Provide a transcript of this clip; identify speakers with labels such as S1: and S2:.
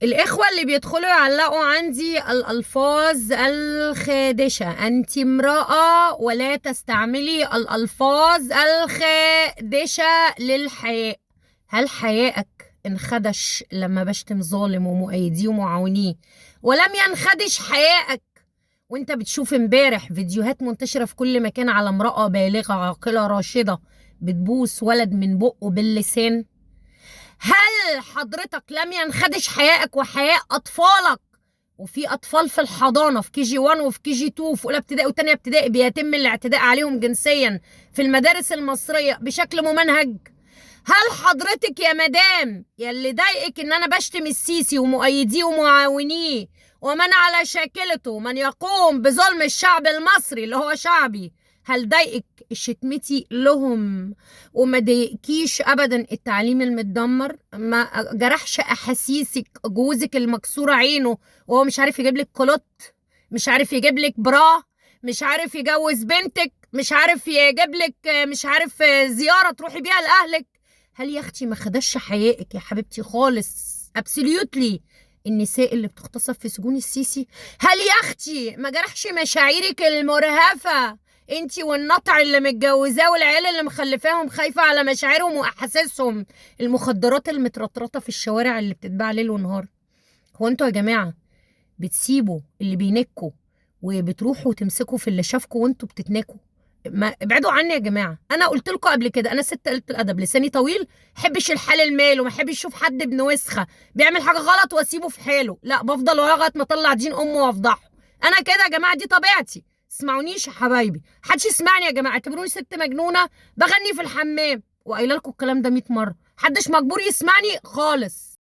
S1: الإخوة اللي بيدخلوا يعلقوا عندي الألفاظ الخادشة: أنت امرأة ولا تستعملي الألفاظ الخادشة للحياء. هل حيائك انخدش لما بشتم ظالم ومؤيديه ومعاونيه، ولم ينخدش حيائك وانت بتشوف امبارح فيديوهات منتشرة في كل مكان على امرأة بالغة عاقلة راشدة بتبوس ولد من بقه باللسان؟ هل حضرتك لم ينخدش حيائك وحياء أطفالك؟ وفي أطفال في الحضانة في كي جي 1 وفي كي جي 2 وفي أولى ابتدائي وتانية ابتدائي بيتم الاعتداء عليهم جنسيا في المدارس المصرية بشكل ممنهج. هل حضرتك يا مدام يلي ضايقك ان انا بشتم السيسي ومؤيديه ومعاونيه ومن على شاكلته من يقوم بظلم الشعب المصري اللي هو شعبي، هل ضايقك شتمتي لهم وما ضايقكيش ابدا التعليم المتدمر؟ ما جرحش احاسيسك جوزك المكسوره عينه وهو مش عارف يجيب لك كلوت، مش عارف يجيب لك برا، مش عارف يجوز بنتك، مش عارف يجيب لك مش عارف زياره تروحي بيها لاهلك؟ هل يا اختي ما خدش حقائق يا حبيبتي خالص؟ ابسوليوتلي النساء اللي بتغتصب في سجون السيسي؟ هل يا اختي ما جرحش مشاعرك المرهفه انتي والنطع اللي متجوزاه والعيال اللي مخلفاهم خايفه على مشاعرهم واحاسيسهم؟ المخدرات المترطرطه في الشوارع اللي بتتباع ليل ونهار. هو انتوا يا جماعه بتسيبوا اللي بينكوا وبتروحوا تمسكوا في اللي شافكوا وانتوا بتتناكوا؟ ما ابعدوا عني يا جماعه. انا قلت لكم قبل كده انا ست قلت الادب، لساني طويل، حبش الحال المال وما حبش اشوف حد ابن وسخه بيعمل حاجه غلط واسيبه في حاله، لا بفضل وراه لغايه ما اطلع دين امه وافضحه. انا كده يا جماعه، دي طبيعتي. اسمعونيش يا حبايبي، محدش يسمعني يا جماعه، اعتبروني ست مجنونه بغني في الحمام وقايله لكم الكلام ده 100 مره، محدش مجبور يسمعني خالص.